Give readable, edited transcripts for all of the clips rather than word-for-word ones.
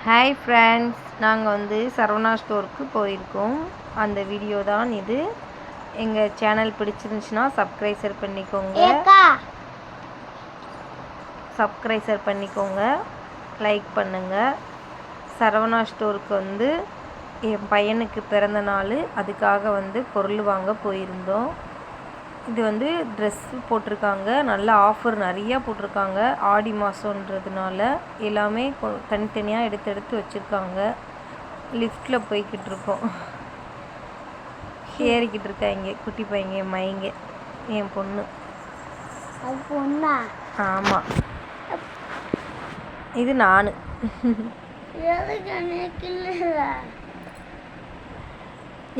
Hi friends, நாங்கள் வந்து சரவணா ஸ்டோருக்கு போயிருக்கோம். அந்த வீடியோ தான் இது. எங்கள் சேனல் பிடிச்சிருந்துச்சுன்னா சப்ஸ்கிரைசர் பண்ணிக்கோங்க, லைக் பண்ணுங்கள். சரவணா ஸ்டோருக்கு வந்து என் பையனுக்கு பிறந்த நாள், அதுக்காக வந்து பொருள் வாங்க போயிருந்தோம். இது வந்து ட்ரெஸ்ஸு போட்டிருக்காங்க, நல்ல ஆஃபர் நிறையா போட்டிருக்காங்க. ஆடி மாதன்றதுனால எல்லாமே தனித்தனியாக எடுத்து வச்சுருக்காங்க. லிஃப்ட்டில் போய்கிட்டு இருக்கோம். ஏறிக்கிட்டு இருக்காங்க குட்டி பையங்க, என் மைங்க, என் பொண்ணு. ஆமாம், இது நான்.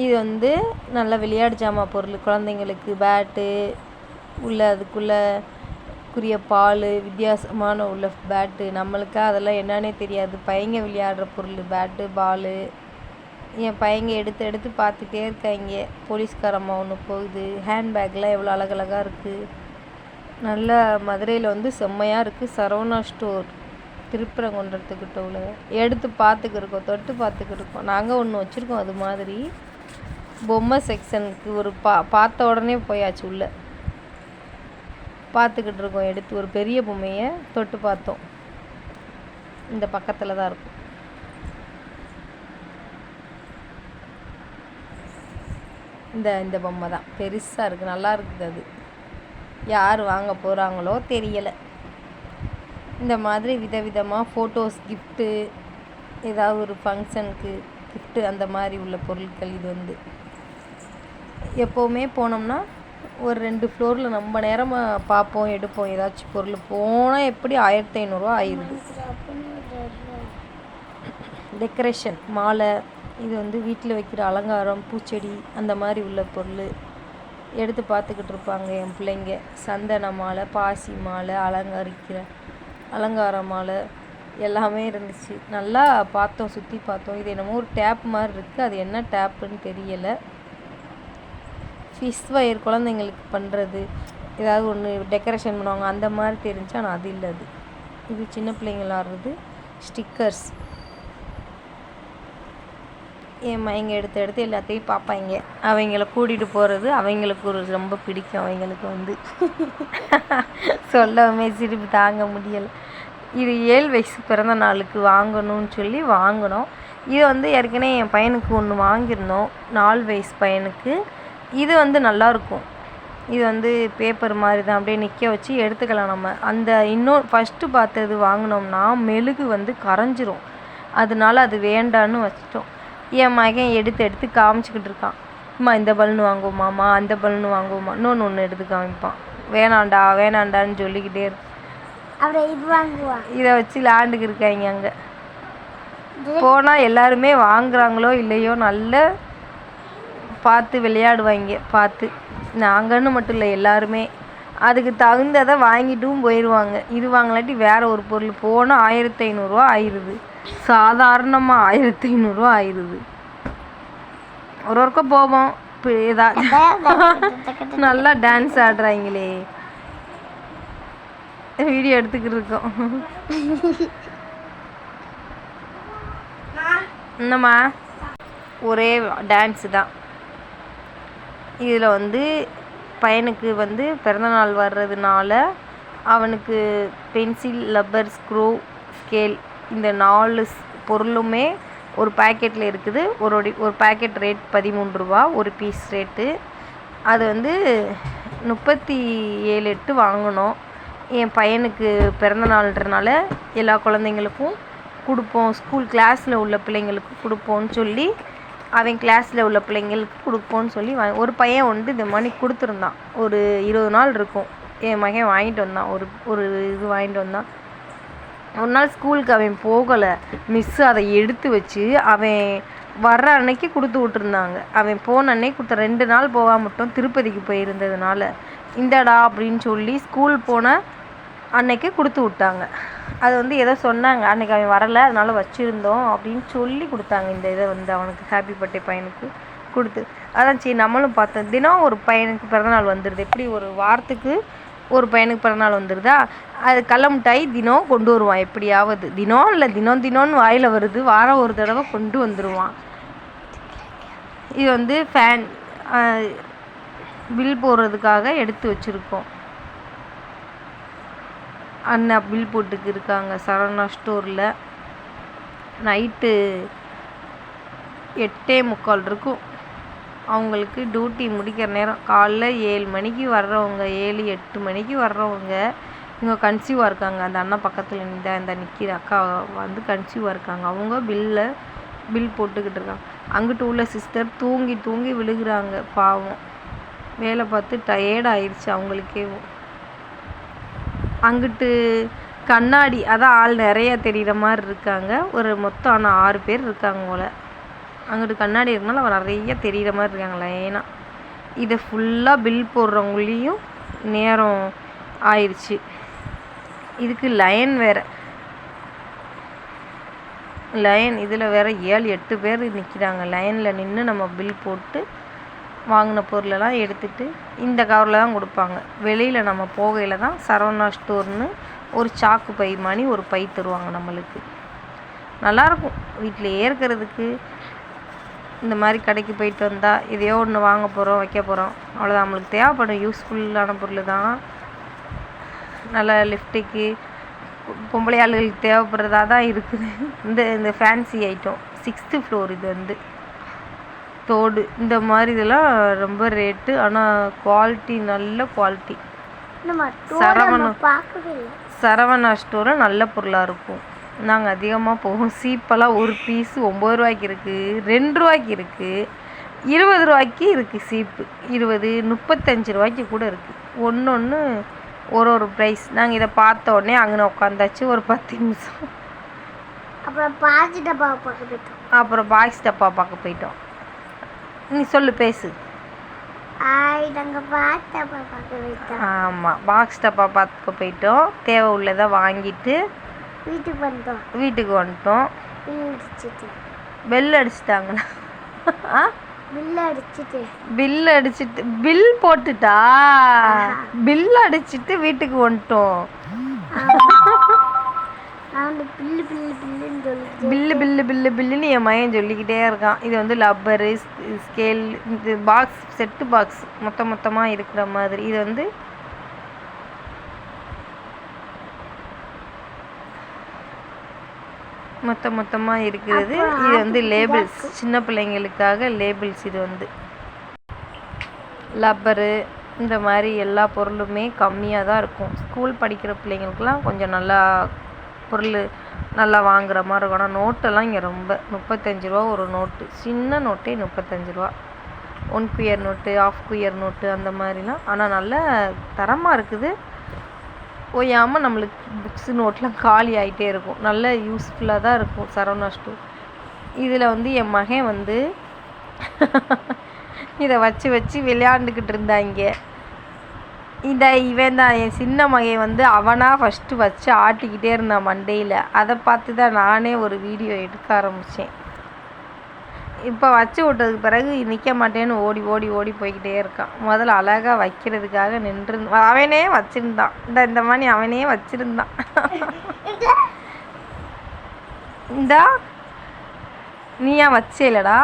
இது வந்து நல்ல விளையாட்டு ஜாமான் பொருள், குழந்தைங்களுக்கு பேட்டு உள்ள, அதுக்குள்ளே பால் வித்தியாசமான உள்ள பேட்டு. நம்மளுக்கு அதெல்லாம் என்னன்னே தெரியாது. பையங்க விளையாடுற பொருள், பேட்டு பால். என் பையங்க எடுத்து பார்த்துட்டே இருக்காங்க. போலீஸ்காரம்மா ஒன்று போகுது. ஹேண்ட்பேக்லாம் எவ்வளோ அழகழகாக இருக்குது. நல்ல மதுரையில் வந்து செம்மையாக இருக்குது. சரவணா ஸ்டோர் திருப்பரங்குன்றத்துக்கிட்ட உள்ள எடுத்து பார்த்துக்கிருக்கோம், தொட்டு பார்த்துக்கிருக்கோம். நாங்கள் ஒன்று வச்சுருக்கோம் அது மாதிரி. பொம்மை செக்ஷனுக்கு ஒரு பார்த்த உடனே போயாச்சு. உள்ளே பார்த்துக்கிட்டு இருக்கோம். எடுத்து ஒரு பெரிய பொம்மையை தொட்டு பார்த்தோம். இந்த பக்கத்தில் தான் இருக்கும். இந்த பொம்மை தான் பெருசாக இருக்குது, நல்லா இருக்குது. அது யார் வாங்க போகிறாங்களோ தெரியலை. இந்த மாதிரி விதவிதமாக ஃபோட்டோஸ், கிஃப்ட்டு, ஏதாவது ஒரு ஃபங்க்ஷனுக்கு கிஃப்ட்டு, அந்த மாதிரி உள்ள பொருட்கள். இது வந்து எப்போவுமே போனோம்னா ஒரு 2 ஃப்ளோரில் ரொம்ப நேரமாக பார்ப்போம், எடுப்போம் ஏதாச்சும் பொருள். போனால் எப்படி 1500 ஆயிடுது. டெக்கரேஷன் மாலை, இது வந்து வீட்டில் வைக்கிற அலங்காரம், பூச்செடி, அந்த மாதிரி உள்ள பொருள் எடுத்து பார்த்துக்கிட்டு இருப்பாங்க என் பிள்ளைங்க. சந்தன மாலை, பாசி மாலை, அலங்கார மாலை எல்லாமே இருந்துச்சு. நல்லா பார்த்தோம், சுற்றி பார்த்தோம். இது என்னமோ ஒரு டேப் மாதிரி இருக்குது, அது என்ன டேப்புன்னு தெரியலை. ஃபிஷ் வயர் குழந்தைங்களுக்கு பண்ணுறது, ஏதாவது ஒன்று டெக்கரேஷன் பண்ணுவாங்க, அந்த மாதிரி தெரிஞ்சு. ஆனால் அது இல்லை. இது சின்ன பிள்ளைங்க விளாட்றது ஸ்டிக்கர்ஸ். என் மைங்க எடுத்து எல்லாத்தையும் பார்ப்பாங்க. அவங்கள கூட்டிகிட்டு போகிறது அவங்களுக்கு ரொம்ப பிடிக்கும். அவங்களுக்கு வந்து சொல்லவுமே சிரிப்பு தாங்க முடியலை. இது 7 வயசு பிறந்த நாளுக்கு வாங்கணும்னு சொல்லி வாங்கினோம். இது வந்து ஏற்கனவே என் பையனுக்கு ஒன்று வாங்கியிருந்தோம், 4 வயசு பையனுக்கு. இது வந்து நல்லாயிருக்கும். இது வந்து பேப்பர் மாதிரி தான், அப்படியே நிற்க வச்சு எடுத்துக்கலாம் நம்ம. அந்த இன்னும் ஃபஸ்ட்டு பார்த்தது வாங்கினோம்னா மெழுகு வந்து கரைஞ்சிரும், அதனால அது வேண்டான்னு வச்சிட்டோம். என் மகன் எடுத்து காமிச்சிக்கிட்டு இருக்கான். அம்மா இந்த பலூன் வாங்குவோமாம்மா, அந்த பலூன் வாங்குவோமா, இன்னொன்று எடுத்து காமிப்பான். வேணாண்டான்னு சொல்லிக்கிட்டே இருக்கு. இதை வச்சு விளாண்டுக்கு இருக்காங்க. அங்கே போனால் எல்லாருமே வாங்குறாங்களோ இல்லையோ, நல்ல பார்த்து விளையாடுவாங்க. பார்த்து நாங்கன்னு மட்டும் இல்லை, எல்லாருமே அதுக்கு தகுந்ததை வாங்கிட்டும் போயிடுவாங்க. இது வாங்கலாட்டி வேறு ஒரு பொருள். போனால் 1500 ஆயிடுது. சாதாரணமாக 1500 ஆயிடுது. ஒருக்க போவோம். நல்லா டான்ஸ் ஆடுறாங்களே, வீடியோ எடுத்துக்கிட்டு இருக்கோம். என்னம்மா, ஒரே டான்ஸு தான். இதில் வந்து பையனுக்கு வந்து பிறந்தநாள் வர்றதுனால அவனுக்கு பென்சில், ரப்பர், ஸ்க்ரூ, ஸ்கேல், இந்த 4 பொருளுமே ஒரு பேக்கெட்டில் இருக்குது. ஒரு பேக்கெட் ரேட் 13 ரூபா ஒரு பீஸ் ரேட்டு. அது வந்து 37 வாங்கினோம். என் பையனுக்கு பிறந்தநாள்ன்றனால எல்லா குழந்தைங்களுக்கும் கொடுப்போம், ஸ்கூல் கிளாஸில் உள்ள பிள்ளைங்களுக்கு கொடுப்போம்னு சொல்லி, அவன் கிளாஸில் உள்ள பிள்ளைங்களுக்கு கொடுப்போன்னு சொல்லி ஒரு பையன் வந்து இந்த மாதிரி கொடுத்துருந்தான். ஒரு 20 நாள் இருக்கும். என் மகன் வாங்கிட்டு வந்தான், ஒரு இது வாங்கிட்டு வந்தான். ஒரு நாள் ஸ்கூலுக்கு அவன் போகலை. மிஸ்ஸு அதை எடுத்து வச்சு அவன் வர்ற அன்னைக்கு கொடுத்து விட்டுருந்தாங்க. அவன் போன அன்னைக்கு 2 நாள் போகாம மட்டும் திருப்பதிக்கு போயிருந்ததுனால இந்தடா அப்படின்னு சொல்லி ஸ்கூல் போன அன்னைக்கு கொடுத்து விட்டாங்க. அது வந்து ஏதோ சொன்னாங்க, அன்றைக்கி அவன் வரலை அதனால் வச்சுருந்தோம் அப்படின்னு சொல்லி கொடுத்தாங்க. இந்த இதை வந்து அவனுக்கு ஹாப்பி பர்த்டே பையனுக்கு கொடுத்து, அதான் சரி நம்மளும் பார்த்தோம். தினம் ஒரு பையனுக்கு பிறந்தநாள் வந்துடுது. எப்படி ஒரு வாரத்துக்கு ஒரு பையனுக்கு பிறந்தநாள் வந்துடுதா, அது கடல மிட்டாய் தினம் கொண்டு வருவான். எப்படியாவது தினம் இல்லை, தினம்னு வாயில் வருது, வாரம் ஒரு தடவை கொண்டு வந்துடுவான். இது வந்து ஃபேன் பில் போடுறதுக்காக எடுத்து வச்சுருக்கோம். அண்ணா பில் போட்டுக்கு இருக்காங்க சரவணா ஸ்டோரில். நைட்டு 8:45 இருக்கும் அவங்களுக்கு டியூட்டி முடிக்கிற நேரம். காலைல 7 மணிக்கு வர்றவங்க, 7-8 மணிக்கு வர்றவங்க இவங்க கன்சீவாக இருக்காங்க. அந்த அண்ணா பக்கத்தில் இந்த நிற்கிற அக்கா வந்து கன்சீவாக இருக்காங்க. அவங்க பில் போட்டுக்கிட்டு இருக்காங்க. அங்கிட்டு உள்ள சிஸ்டர் தூங்கி விழுகிறாங்க. பாவம், வேலை பார்த்து டயர்ட் ஆயிடுச்சு அவங்களுக்கே. அங்கிட்டு கண்ணாடி, அதான் ஆள் நிறையா தெரிகிற மாதிரி இருக்காங்க. ஒரு மொத்தம் ஆனால் 6 பேர் இருக்காங்க போல். அங்கிட்டு கண்ணாடி இருக்கனால அவள் நிறைய தெரிகிற மாதிரி இருக்காங்க லைனாக. இதை ஃபுல்லாக பில் போடுறவங்களையும் நேரம் ஆயிடுச்சு. இதுக்கு லைன் வேறு, இதில் வேறு 7-8 பேர் நிற்கிறாங்க. லைனில் நின்று நம்ம பில் போட்டு வாங்கின பொருளெல்லாம் எடுத்துகிட்டு இந்த கவரில் தான் கொடுப்பாங்க. வெளியில் நம்ம போகையில் தான் சரவணா ஸ்டோர்னு ஒரு சாக்கு பை மாதிரி ஒரு பை தருவாங்க நம்மளுக்கு. நல்லாயிருக்கும் வீட்டிலையே இருக்கிறதுக்கு. இந்த மாதிரி கடைக்கு போயிட்டு வந்தால் எதையோ ஒன்று வாங்க போகிறோம், வைக்க போகிறோம், அவ்வளோதான். நம்மளுக்கு தேவைப்படும் யூஸ்ஃபுல்லான பொருள் தான். நல்லா லிப்டிக்கு பொம்பளை ஆளுகளுக்கு தேவைப்படுறதா தான் இருக்குது. இந்த ஃபேன்சி ஐட்டம் 6th ஃப்ளோர். இது வந்து தோடு, இந்த மாதிரி இதெல்லாம் ரொம்ப ரேட்டு, ஆனால் குவாலிட்டி நல்ல குவாலிட்டி. சரவணா ஸ்டோரில் நல்ல பொருளாக இருக்கும். நாங்கள் அதிகமாக போவோம். சீப்பெல்லாம் ஒரு பீஸு 9 ரூபாய்க்கு இருக்குது, 2 ரூபாய்க்கு இருக்குது, 20 ரூபாய்க்கு இருக்குது சீப்பு. 20, 35 ரூபாய்க்கு கூட இருக்குது. ஒன்று ஒரு ப்ரைஸ். நாங்கள் இதை பார்த்த உடனே அங்கே உட்காந்தாச்சு ஒரு 10 நிமிஷம். அப்புறம் பாக்ஸ் டப்பா பார்க்க போயிட்டோம். நீ சொல்லு, பேசு. ஆமாம், பாக்ஸ் டப்பா பார்க்க போயிட்டோம். தேவை உள்ளதை வாங்கிட்டு வீட்டுக்கு வந்துட்டோம். பெல் அடிச்சுட்டாங்களா? பில் அடிச்சுட்டு வீட்டுக்கு வந்துட்டோம். பில்லுன்னு என் மகன் சொல்லிக்கிட்டே இருக்கான். இது வந்து லப்பரு, ஸ்கேல், இது பாக்ஸ், செட்டு பாக்ஸ் மொத்தமாக இருக்கிற மாதிரி. இது வந்து மொத்தமாக இருக்கிறது. இது வந்து லேபிள்ஸ், சின்ன பிள்ளைங்களுக்காக லேபிள்ஸ். இது வந்து லப்பரு, இந்த மாதிரி எல்லா பொருளுமே கம்மியாக தான் இருக்கும். ஸ்கூல் படிக்கிற பிள்ளைங்களுக்கெல்லாம் கொஞ்சம் நல்லா பொருள் நல்லா வாங்குகிற மாதிரி இருக்கும். ஆனால் நோட்டெல்லாம் இங்கே ரொம்ப 35 ரூபா ஒரு நோட்டு. சின்ன நோட்டே 35 ரூபா. 1 குயர் நோட்டு, 1/2 குயர் நோட்டு, அந்த மாதிரிலாம். ஆனால் நல்ல தரமாக இருக்குது. ஓயாமல் நம்மளுக்கு புக்ஸு நோட்லாம் காலி ஆகிட்டே இருக்கும். நல்ல யூஸ்ஃபுல்லாக தான் இருக்கும் சரவணா ஸ்டோர். இதில் வந்து என் மகன் வந்து இதை வச்சு விளையாண்டுக்கிட்டு இருந்தாங்க. இவன் தான் என் சின்ன மகன் வந்து அவனாக ஃபஸ்ட்டு வச்சு ஆட்டிக்கிட்டே இருந்தான் மண்டையில். அதை பார்த்து தான் நானே ஒரு வீடியோ எடுக்க ஆரம்பித்தேன். இப்போ வச்சு விட்டதுக்கு பிறகு நிற்க மாட்டேன்னு ஓடி போய்கிட்டே இருக்கான். முதல்ல அழகாக வைக்கிறதுக்காக அவனே வச்சுருந்தான். இந்த மாதிரி அவனே வச்சுருந்தான். இந்தா நீ ஏன் வச்சேலடா?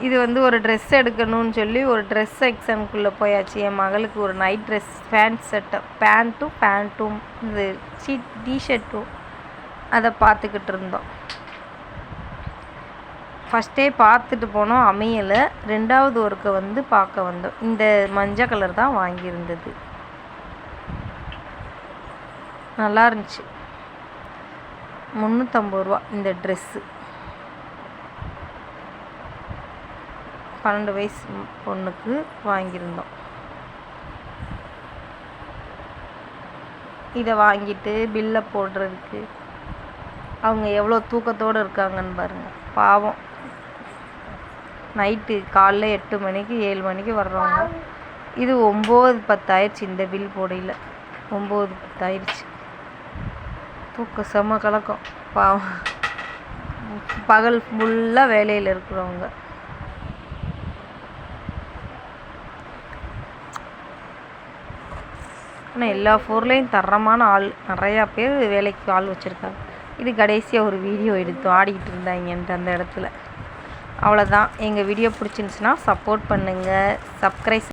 இது வந்து ஒரு ட்ரெஸ் எடுக்கணும்னு சொல்லி ஒரு ட்ரெஸ் செக்ஷனுக்குள்ளே போயாச்சு. என் மகளுக்கு ஒரு நைட் ட்ரெஸ், பேண்ட்டும் இது டிஷர்ட்டும் அதை பார்த்துக்கிட்டு இருந்தோம். ஃபஸ்ட்டே பார்த்துட்டு போனோம், அமையலை. 2வது ஒருக்க வந்து பார்க்க வந்தோம். இந்த மஞ்சள் கலர் தான் வாங்கியிருந்தது. நல்லா இருந்துச்சு. 350 ரூபா இந்த ட்ரெஸ்ஸு. 12 வயசு பொண்ணுக்கு வாங்கியிருந்தோம். இதை வாங்கிட்டு பில்லை போடுறதுக்கு அவங்க எவ்வளோ தூக்கத்தோடு இருக்காங்கன்னு பாருங்கள். பாவம், நைட்டு காலைல 8 மணிக்கு 7 மணிக்கு வர்றவங்க. இது 9:10 ஆயிடுச்சு. இந்த பில் போடையில் 9:10 ஆயிடுச்சு. தூக்கம் செம்ம கலக்கம். பாவம், பகல் ஃபுல்லாக வேலையில் இருக்கிறவங்க. ஆனால் எல்லா பொருளையும் தரமான ஆள் நிறையா பேர் வேலைக்கு ஆள் வச்சுருக்காங்க. இது கடைசியாக ஒரு வீடியோ எடுத்து ஆடிக்கிட்டு இருந்தாங்கன்ட்டு அந்த இடத்துல. அவ்வளோதான். எங்கள் வீடியோ பிடிச்சிருந்துச்சுன்னா சப்போர்ட் பண்ணுங்கள், சப்ஸ்கிரைப்